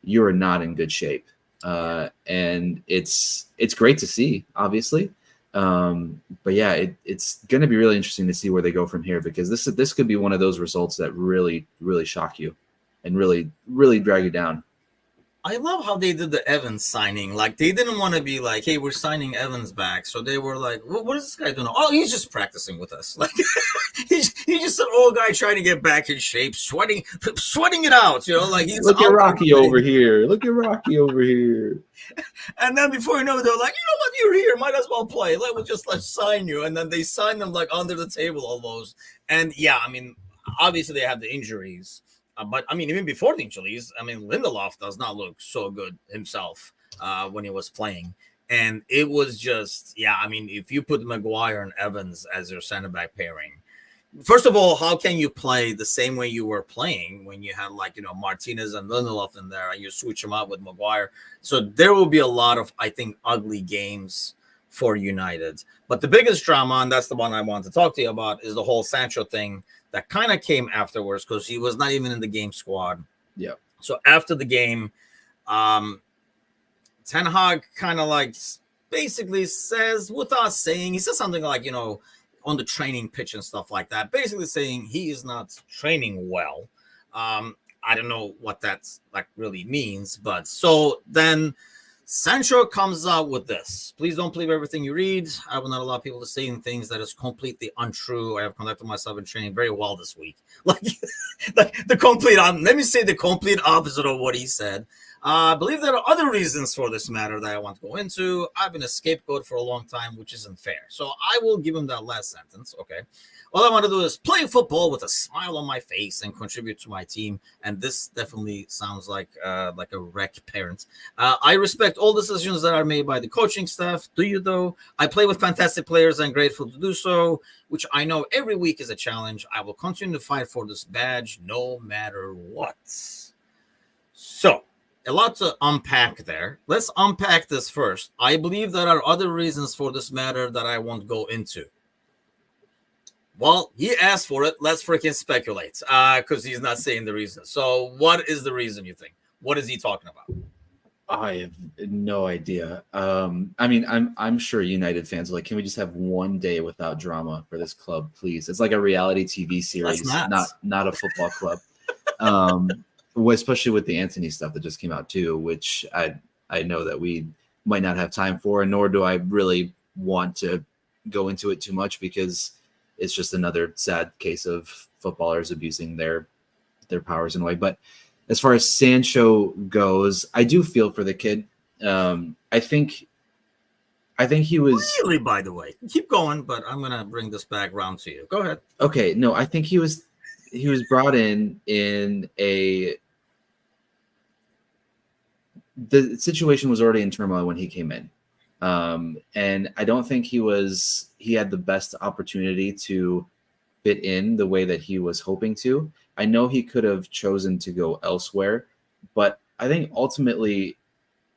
you are not in good shape. And it's great to see, obviously. But yeah, it's going to be really interesting to see where they go from here, because this could be one of those results that really, really shock you and really, really drag you down. I love how they did the Evans signing. Like, they didn't want to be like, hey, we're signing Evans back. So they were like, what is this guy doing? Oh, he's just practicing with us. Like, he's just an old guy trying to get back in shape, sweating it out, like he's Look at Rocky over here. Look at Rocky over here. And then before you know it, they're like, you're here, might as well play. Let's sign you. And then they sign them like under the table almost. And yeah, obviously they have the injuries. But even before the injuries, Lindelof does not look so good himself when he was playing. And it was just, if you put Maguire and Evans as your center back pairing, first of all, how can you play the same way you were playing when you had Martinez and Lindelof in there and you switch them out with Maguire? So there will be a lot of, I think, ugly games for United. But the biggest drama, and that's the one I want to talk to you about, is the whole Sancho thing that kind of came afterwards, because he was not even in the game squad. Yeah. So after the game, Ten Hag kind of basically says, without saying, he says something like, on the training pitch and stuff like that, basically saying he is not training well. I don't know what that's really means, but so then Sancho comes out with this: please don't believe everything you read. I will not allow people to say things that is completely untrue. I have conducted myself in training very well this week. Let me say the complete opposite of what he said. I believe there are other reasons for this matter that I want to go into. I've been a scapegoat for a long time, which isn't fair. So I will give him that last sentence. Okay. All I want to do is play football with a smile on my face and contribute to my team. And this definitely sounds like a wreck parent. I respect all decisions that are made by the coaching staff. Do you, though? I play with fantastic players and grateful to do so, which I know every week is a challenge. I will continue to fight for this badge no matter what. So, a lot to unpack there. Let's unpack this first. I believe there are other reasons for this matter that I won't go into. Well, he asked for it. Let's freaking speculate because he's not saying the reason. So what is the reason, you think? What is he talking about? I have no idea. I mean, I'm sure United fans are like, can we just have one day without drama for this club, please? It's like a reality TV series, not a football club. Especially with the Anthony stuff that just came out too, which I know that we might not have time for, nor do I really want to go into it too much because it's just another sad case of footballers abusing their powers in a way. But as far as Sancho goes, I do feel for the kid. I think he was really, by the way, keep going, but I'm gonna bring this back around to you. Go ahead. Okay, no, I think he was brought in the situation was already in turmoil when he came in. And I don't think he had the best opportunity to fit in the way that he was hoping to. I know he could have chosen to go elsewhere, but I think ultimately,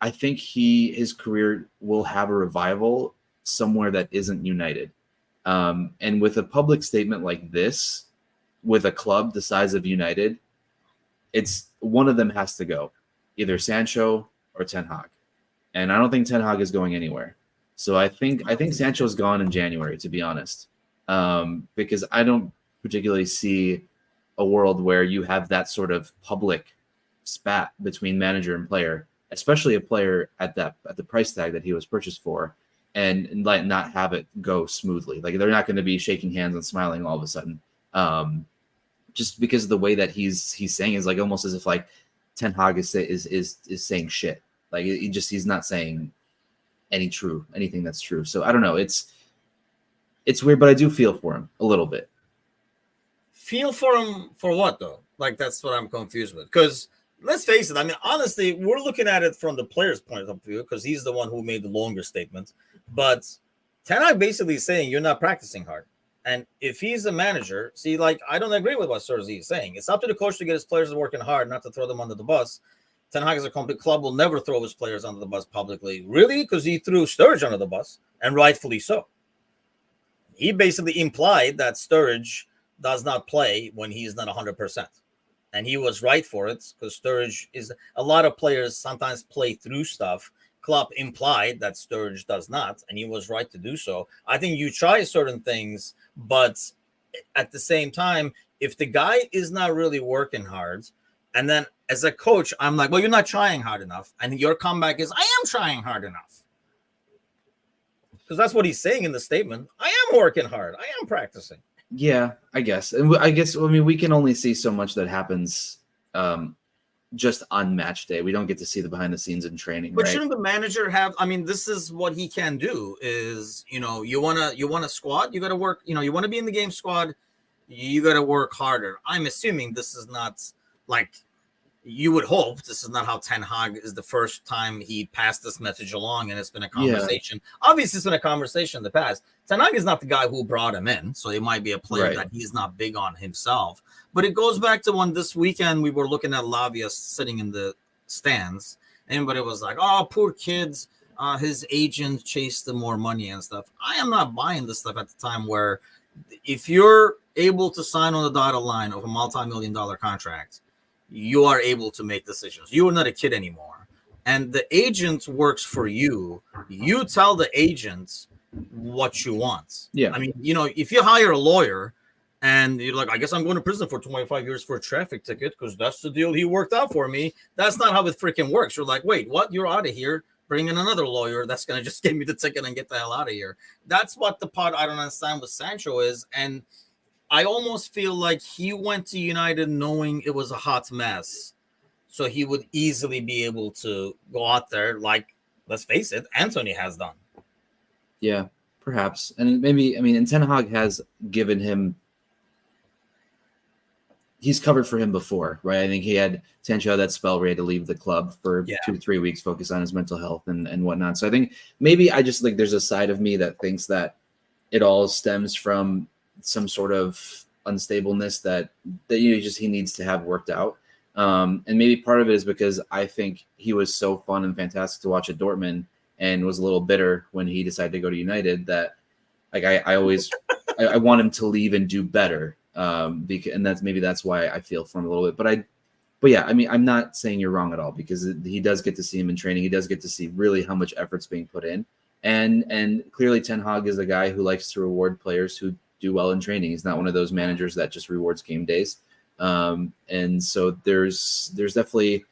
I think his career will have a revival somewhere that isn't United. And with a public statement like this, with a club the size of United, it's one of them has to go, either Sancho or Ten Hag. And I don't think Ten Hag is going anywhere. So I think Sancho's gone in January, to be honest, because I don't particularly see a world where you have that sort of public spat between manager and player, especially a player at the price tag that he was purchased for, and like not have it go smoothly. Like they're not going to be shaking hands and smiling all of a sudden, just because of the way that he's saying is like almost as if like Ten Hag is saying shit. Like he's not saying anything that's true. So I don't know. It's weird, but I do feel for him a little bit. Feel for him for what though? Like that's what I'm confused with. Because let's face it. I mean, honestly, we're looking at it from the player's point of view because he's the one who made the longer statement. But Ten Hag basically saying you're not practicing hard. And if he's a manager, see, like I don't agree with what Serzi is saying. It's up to the coach to get his players working hard, not to throw them under the bus. Ten Hag as a complete club will never throw his players under the bus publicly. Really? Because he threw Sturridge under the bus, and rightfully so. He basically implied that Sturridge does not play when he's not 100%. And he was right for it because Sturridge is – a lot of players sometimes play through stuff. Klopp implied that Sturridge does not, and he was right to do so. I think you try certain things, but at the same time, if the guy is not really working hard – and then as a coach, I'm like, well, you're not trying hard enough. And your comeback is, I am trying hard enough. Because that's what he's saying in the statement. I am working hard. I am practicing. Yeah, I guess. And I mean, we can only see so much that happens just on match day. We don't get to see the behind the scenes in training. But shouldn't the manager have, I mean, this is what he can do is, you want a squad, you got to work, you want to be in the game squad, you got to work harder. I'm assuming this is not like you would hope this is not how Ten Hag is the first time he passed this message along and it's been a conversation. Yeah. Obviously, it's been a conversation in the past. Ten Hag is not the guy who brought him in, so he might be a player that he's not big on himself. But it goes back to when this weekend we were looking at Lavia sitting in the stands. Everybody was like, oh, poor kids. His agent chased him more money and stuff. I am not buying this stuff at the time where if you're able to sign on the dotted line of a multi-million-dollar contract, you are able to make decisions. You are not a kid anymore. And the agent works for you. You tell the agent what you want. Yeah. I mean, if you hire a lawyer and you're like, I guess I'm going to prison for 25 years for a traffic ticket because that's the deal he worked out for me. That's not how it freaking works. You're like, wait, what? You're out of here. Bring in another lawyer that's going to just give me the ticket and get the hell out of here. That's what the part I don't understand with Sancho is. And I almost feel like he went to United knowing it was a hot mess. so he would easily be able to go out there, like, let's face it, Anthony has done. Yeah, perhaps. And maybe, I mean, and Ten Hag has given him, he's covered for him before, right? I think he had Sancho that spell where he had to leave the club for 2 to 3 weeks, focus on his mental health and whatnot. So I think maybe I just like, there's a side of me that thinks that it all stems from some sort of unstableness that he needs to have worked out. And maybe part of it is because I think he was so fun and fantastic to watch at Dortmund and was a little bitter when he decided to go to United that like I always I want him to leave and do better. Because, and that's why I feel for him a little bit. But yeah, I mean, I'm not saying you're wrong at all because he does get to see him in training. He does get to see really how much effort's being put in. And clearly Ten Hag is a guy who likes to reward players who do well in training. He's not one of those managers that just rewards game days. And so there's definitely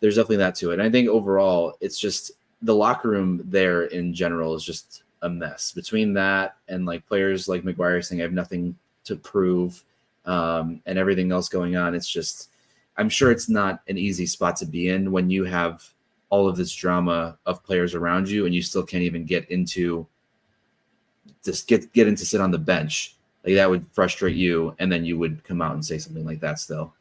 that to it. And I think overall it's just the locker room there in general is just a mess between that and like players like Maguire saying I have nothing to prove, and everything else going on. It's just, I'm sure it's not an easy spot to be in when you have all of this drama of players around you and you still can't even get into just get into sit on the bench. Like that would frustrate you. And then you would come out and say something like that still.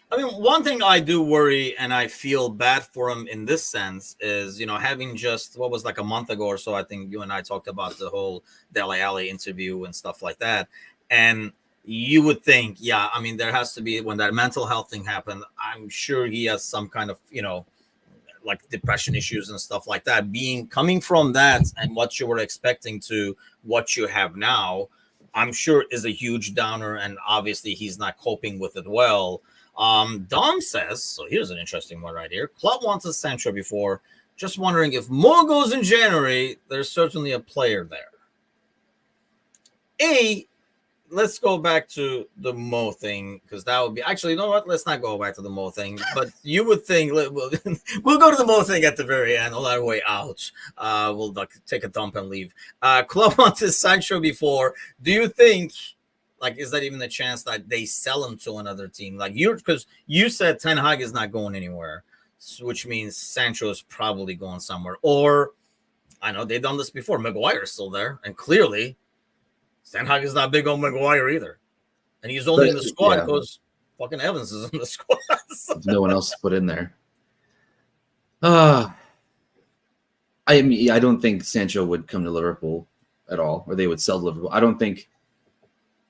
I mean, one thing I do worry and I feel bad for him in this sense is, having just what was like a month ago or so, I think you and I talked about the whole Dele Alli interview and stuff like that. And you would think, yeah, I mean, there has to be, when that mental health thing happened, I'm sure he has some kind of, like depression issues and stuff like that. Coming from that and what you were expecting to what you have now, I'm sure is a huge downer. And obviously he's not coping with it well. Dom says, so here's an interesting one right here. Klopp wanted Sancho before. Just wondering if Mo goes in January, there's certainly a player there. Let's go back to the Mo thing, because that would be actually, you know what? Let's not go back to the Mo thing. But you would think we'll go to the Mo thing at the very end, on our way out. We'll take a dump and leave. Klopp wanted Sancho before. Do you think, like, is that even a chance that they sell him to another team? Like because you said Ten Hag is not going anywhere, which means Sancho is probably going somewhere. Or I know they've done this before. Maguire's still there, and clearly Ten Hag is not big on Maguire either. And he's only in the squad because fucking Evans is in the squad. No one else to put in there. I mean, I don't think Sancho would come to Liverpool at all, or they would sell Liverpool. I don't think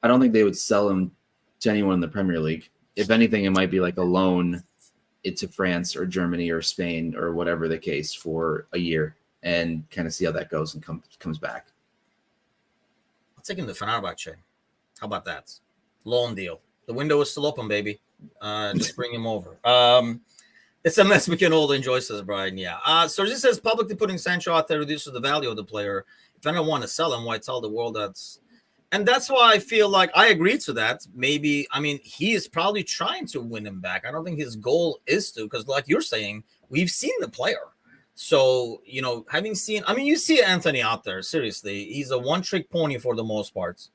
they would sell him to anyone in the Premier League. If anything, it might be like a loan to France or Germany or Spain or whatever the case for a year and kind of see how that goes and comes back. Take him to Fenerbahce. How about that? Loan deal. The window is still open, baby. Just bring him over. It's a mess we can all enjoy, says Brian. Yeah. So this says publicly putting Sancho out there reduces the value of the player. If I don't want to sell him, why tell the world that's... And that's why I feel like I agree to that. Maybe, I mean, he is probably trying to win him back. I don't think his goal is to, because like you're saying, we've seen the player. So, having seen, I mean, you see Anthony out there, seriously, he's a one-trick pony for the most part.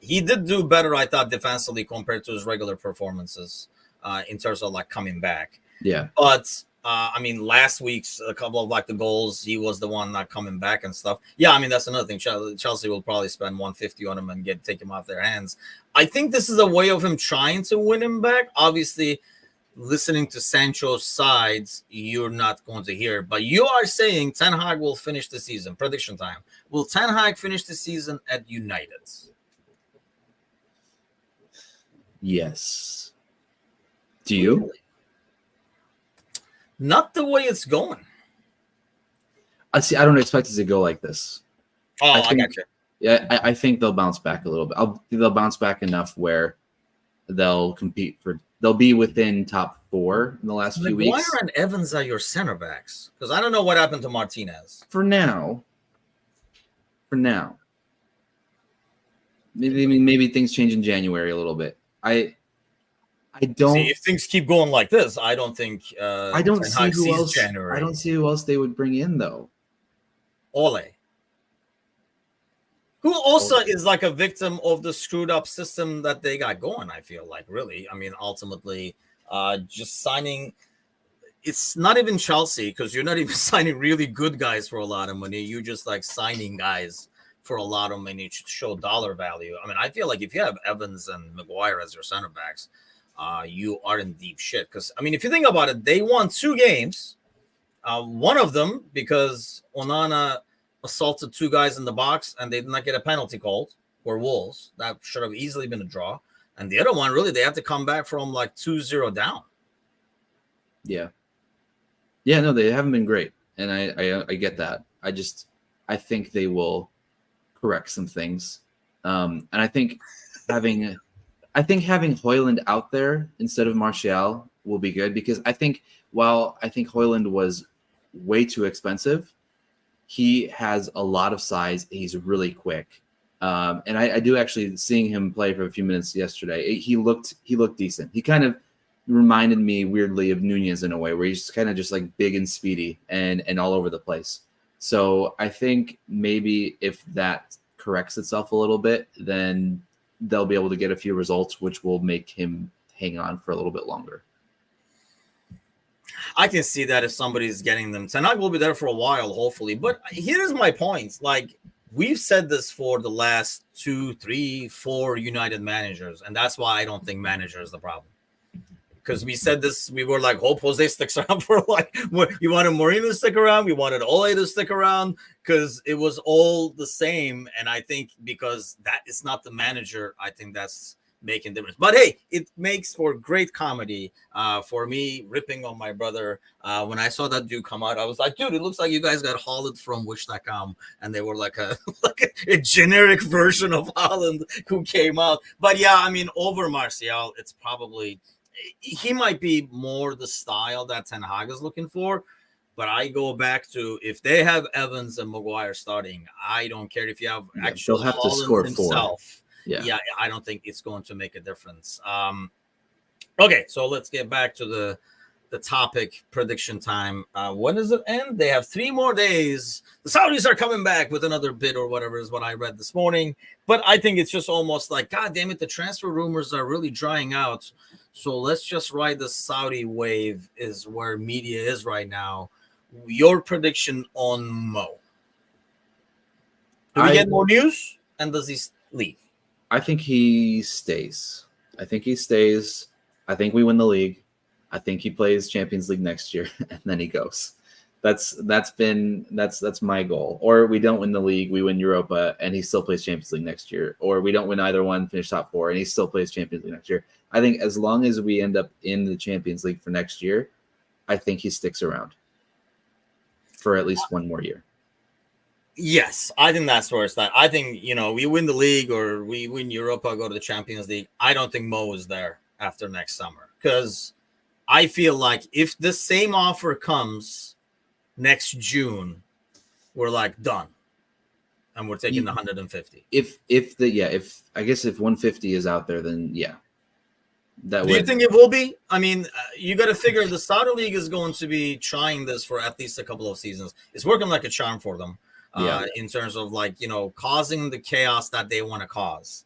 He did do better, I thought, defensively compared to his regular performances in terms of like coming back. Yeah. But, I mean, last week's a couple of like the goals, he was the one not coming back and stuff. Yeah, I mean, that's another thing. Chelsea will probably spend 150 on him and take him off their hands. I think this is a way of him trying to win him back. Obviously, listening to Sancho's sides, you're not going to hear. But you are saying Ten Hag will finish the season. Prediction time. Will Ten Hag finish the season at United? Yes. Do you? Not the way it's going. I see. I don't expect it to go like this. Oh, I got you. Yeah, I think they'll bounce back a little bit. They'll bounce back enough where they'll compete for. They'll be within top 4 in the last few weeks. Maguire and Evans are your center backs, because I don't know what happened to Martinez. For now. Maybe things change in January a little bit. I don't see if things keep going like this. I don't think. I don't see who else. January. I don't see who else they would bring in though. Ole, who also is like a victim of the screwed up system that they got going. I feel like, really. I mean, ultimately, just signing. it's not even Chelsea, because you're not even signing really good guys for a lot of money. You're just like signing guys for a lot of money to show dollar value. I mean, I feel like if you have Evans and Maguire as your center backs, you are in deep shit. Because, I mean, if you think about it, they won 2 games. One of them because Onana assaulted 2 guys in the box and they did not get a penalty called for Wolves. That should have easily been a draw. And the other one, really, they have to come back from like 2-0 down. Yeah. Yeah, no, they haven't been great. And I get that. I think they will correct some things. And I think having Højlund out there instead of Martial will be good, because I think Højlund was way too expensive, he has a lot of size. He's really quick. And I do actually, seeing him play for a few minutes yesterday, he looked decent. He kind of reminded me weirdly of Nunez in a way, where he's kind of just like big and speedy and all over the place. So I think maybe if that corrects itself a little bit, then they'll be able to get a few results, which will make him hang on for a little bit longer. I can see that if somebody's getting them. Ten Hag will be there for a while, hopefully. But here's my point. Like, we've said this for the last 2, 3, 4 United managers, and that's why I don't think manager is the problem. Because we said this, we were like, hope Jose sticks around for like, you wanted Mourinho to stick around, we wanted Ole to stick around, because it was all the same. And I think because that is not the manager, I think that's making difference. But hey, it makes for great comedy. For me, ripping on my brother, when I saw that dude come out, I was like, dude, it looks like you guys got Haaland from Wish.com, and they were like a generic version of Haaland who came out. But yeah, I mean, over Martial, it's probably, he might be more the style that Ten Hag is looking for. But I go back to, if they have Evans and Maguire starting, I don't care if you have actual Haaland himself. Yeah, I don't think it's going to make a difference. Okay, so let's get back to the topic, prediction time. When does it end? They have 3 more days. The Saudis are coming back with another bid or whatever is what I read this morning. But I think it's just almost like, God damn it, the transfer rumors are really drying out. So let's just ride the Saudi wave, is where media is right now. Your prediction on Mo? Do we get more news? And does he leave? I think he stays. I think we win the league. I think he plays Champions League next year, and then he goes. That's my goal. Or we don't win the league, we win Europa, and he still plays Champions League next year. Or we don't win either one, finish top 4, and he still plays Champions League next year. I think as long as we end up in the Champions League for next year, I think he sticks around for at least 1 more year. Yes, I think that's where it's at. I think, we win the league or we win Europa, go to the Champions League. I don't think Mo is there after next summer, because I feel like if the same offer comes next June, we're like done, and we're taking the 150. If 150 is out there, then yeah. Do you think it will be? I mean, you got to figure the Saudi League is going to be trying this for at least a couple of seasons. It's working like a charm for them. In terms of causing the chaos that they want to cause.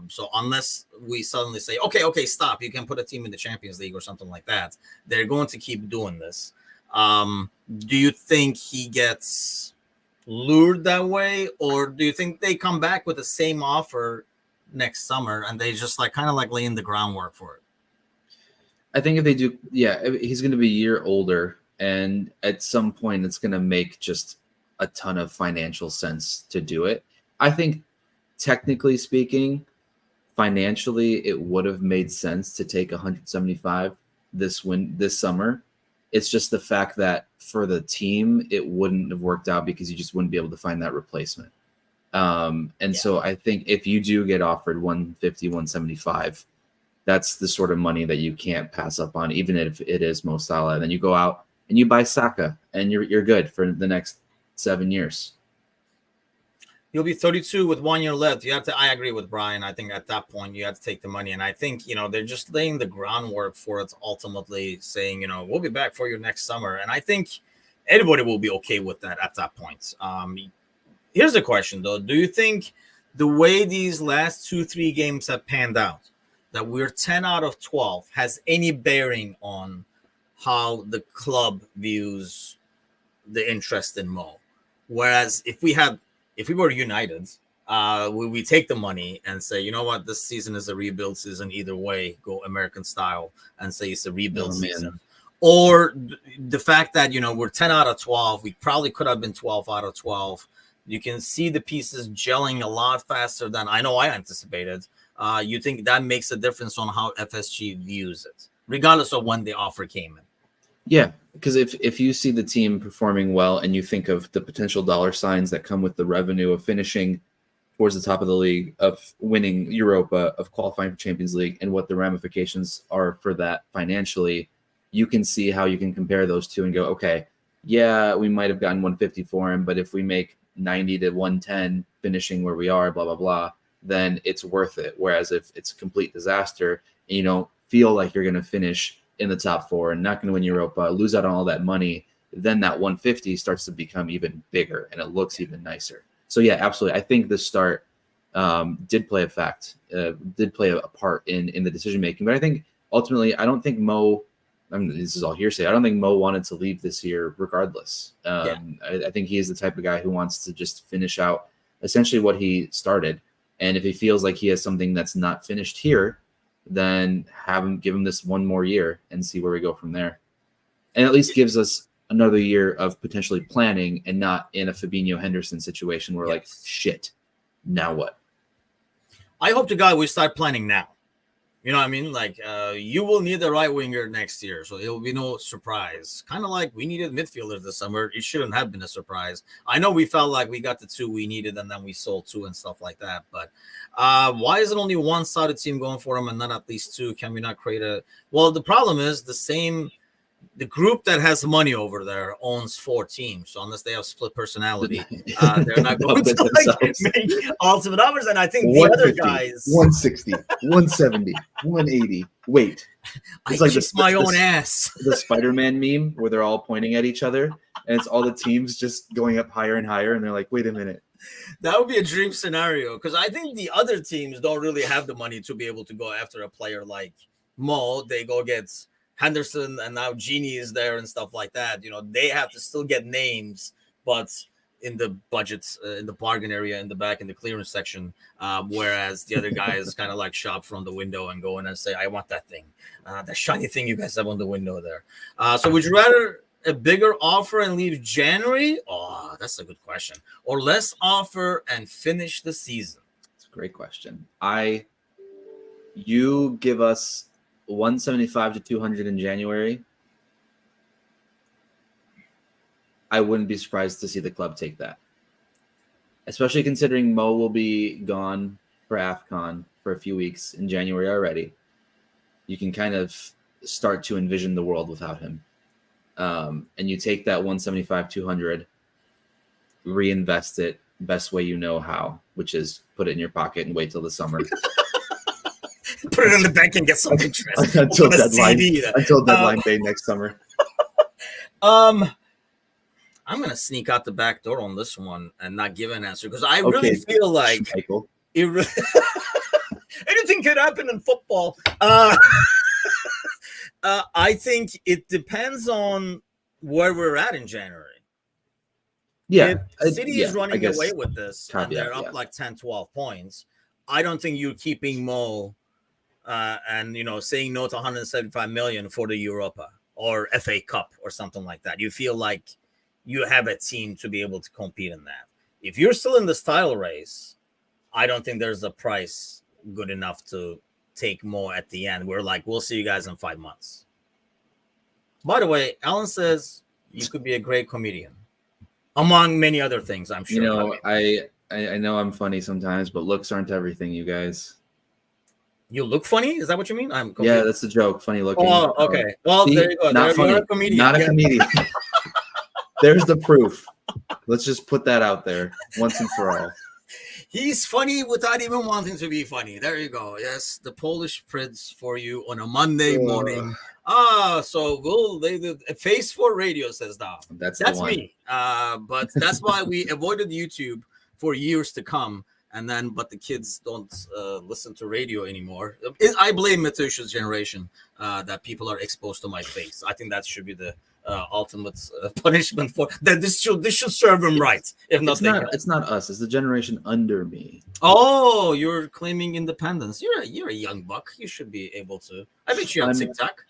So unless we suddenly say, okay, stop, you can put a team in the Champions League or something like that, they're going to keep doing this. Do you think he gets lured that way, or do you think they come back with the same offer next summer and they just kind of laying the groundwork for it? I think if they do, he's going to be a year older, and at some point it's going to make just a ton of financial sense to do it. I think technically speaking, financially, it would have made sense to take 175 this summer. It's just the fact that for the team, it wouldn't have worked out because you just wouldn't be able to find that replacement. So I think if you do get offered 150, 175, that's the sort of money that you can't pass up on, even if it is Mo Salah. And then you go out and you buy Saka, and you're good for the next 7 years. You'll be 32 with 1 year left. I agree with Brian. I think at that point you have to take the money. And I think, they're just laying the groundwork for it, ultimately saying, we'll be back for you next summer. And I think everybody will be okay with that at that point. Here's the question though. Do you think the way these last 2-3 games have panned out, that we're 10 out of 12, has any bearing on how the club views the interest in Mo. Whereas if we were United, we take the money and say, you know what, this season is a rebuild season. Either way, go American style and say it's a rebuild season. Or the fact that, you know, we're 10 out of 12. We probably could have been 12 out of 12. You can see the pieces gelling a lot faster than I anticipated. You think that makes a difference on how FSG views it, regardless of when the offer came in? Yeah, because if you see the team performing well and you think of the potential dollar signs that come with the revenue of finishing towards the top of the league, of winning Europa, of qualifying for Champions League, and what the ramifications are for that financially, you can see how you can compare those two and go, okay, yeah, we might have gotten 150 for him, but if we make 90 to 110 finishing where we are, blah, blah, blah, then it's worth it. Whereas if it's a complete disaster and you don't feel like you're going to finish in the top four and not going to win Europa, lose out on all that money, then that 150 starts to become even bigger and it looks even nicer. So yeah, absolutely. I think the start did play a part in the decision making. But I think ultimately, I don't think Mo, I mean, this is all hearsay, I don't think Mo wanted to leave this year regardless. I think he is the type of guy who wants to just finish out essentially what he started. And if he feels like he has something that's not finished here, then give him this one more year and see where we go from there. And at least gives us another year of potentially planning and not in a Fabinho Henderson situation where like, shit, now what? I hope to God we start planning now. You know what I mean? Like, you will need the right winger next year, so it will be no surprise. Kind of like we needed midfielders this summer. It shouldn't have been a surprise. I know we felt like we got the two we needed, and then we sold two and stuff like that. But why is it only one-sided team going for them and not at least two? Can we not create a... Well, the problem is the group that has money over there owns 4 teams. So unless they have split personality, they're not going to make ultimate numbers. And I think the other guys 160, 170, 180. Wait. It's like my own ass. The Spider-Man meme where they're all pointing at each other and it's all the teams just going up higher and higher. And they're like, wait a minute. That would be a dream scenario because I think the other teams don't really have the money to be able to go after a player like Mo. They go get Henderson, and now Genie is there and stuff like that. You know, they have to still get names, but in the budgets, in the bargain area, in the back, in the clearance section, whereas the other guys kind of like shop from the window and go in and say, I want that thing, that shiny thing you guys have on the window there. So would you rather a bigger offer and leave January? Oh, that's a good question. Or less offer and finish the season? It's a great question. You give us 175 to 200 in January, I wouldn't be surprised to see the club take that, especially considering Mo will be gone for AFCON for a few weeks in January already. You can kind of start to envision the world without him. And you take that 175, 200, reinvest it best way you know how, which is put it in your pocket and wait till the summer. Put it in the bank and get some interest until deadline day next summer. I'm gonna sneak out the back door on this one and not give an answer because I really feel like anything could happen in football. I think it depends on where we're at in January. Yeah, if City is running away with this and they're up like 10, 12 points. I don't think you're keeping Mo and saying no to 175 million for the Europa or FA Cup or something like that. You feel like you have a team to be able to compete in that. If you're still in this title race, I don't think there's a price good enough to take Mo at the end. We're like, we'll see you guys in 5 months. By the way, Alan says you could be a great comedian, among many other things, I'm sure. I know I'm funny sometimes, but looks aren't everything, you guys. You look funny? Is that what you mean? Yeah, that's the joke. Funny looking. Oh, okay. Well, there you go. Not funny. A comedian. Not a comedian. There's the proof. Let's just put that out there once and for all. He's funny without even wanting to be funny. There you go. Yes, the Polish Prince for you on a Monday morning. So Face for Radio says that. That's me. But that's why we avoided YouTube for years to come. and then but the kids don't listen to radio anymore. I blame Mateusz's generation that people are exposed to my face. I think that should be the ultimate punishment for that. This should serve him right, if nothing else. It's not us. It's the generation under me. Oh, you're claiming independence. You're a young buck. You should be able to. I bet you have TikTok.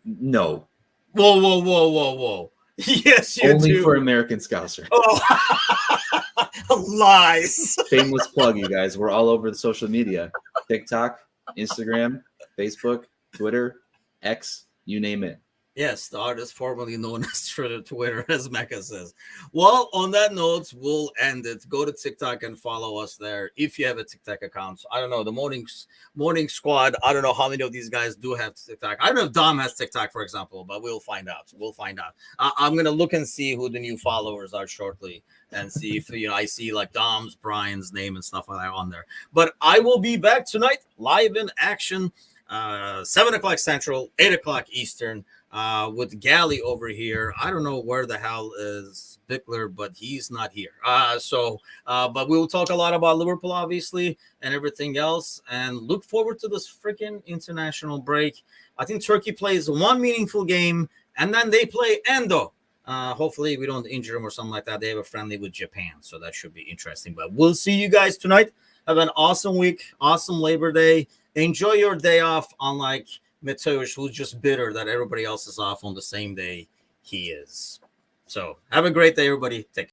No. Whoa. Yes, you only do. For American Scouser. Oh, lies. Shameless plug, you guys. We're all over the social media: TikTok, Instagram, Facebook, Twitter, X, you name it. Yes, the artist formerly known as Twitter, as Mecca says. Well, on that note, we'll end it. Go to TikTok and follow us there if you have a TikTok account. So, I don't know, the morning squad, I don't know how many of these guys do have TikTok. I don't know if Dom has TikTok, for example, but we'll find out. I'm going to look and see who the new followers are shortly and see if I see like Dom's, Brian's name and stuff like that on there. But I will be back tonight, live in action, 7 o'clock Central, 8 o'clock Eastern. With Galley over here. I don't know where the hell is Bickler, but he's not here. But we will talk a lot about Liverpool, obviously, and everything else. And look forward to this freaking international break. I think Turkey plays one meaningful game, and then they play Endo. Hopefully we don't injure them or something like that. They have a friendly with Japan, so that should be interesting. But we'll see you guys tonight. Have an awesome week, awesome Labor Day. Enjoy your day off, unlike Mateusz, who's just bitter that everybody else is off on the same day he is. So have a great day, everybody. Take care.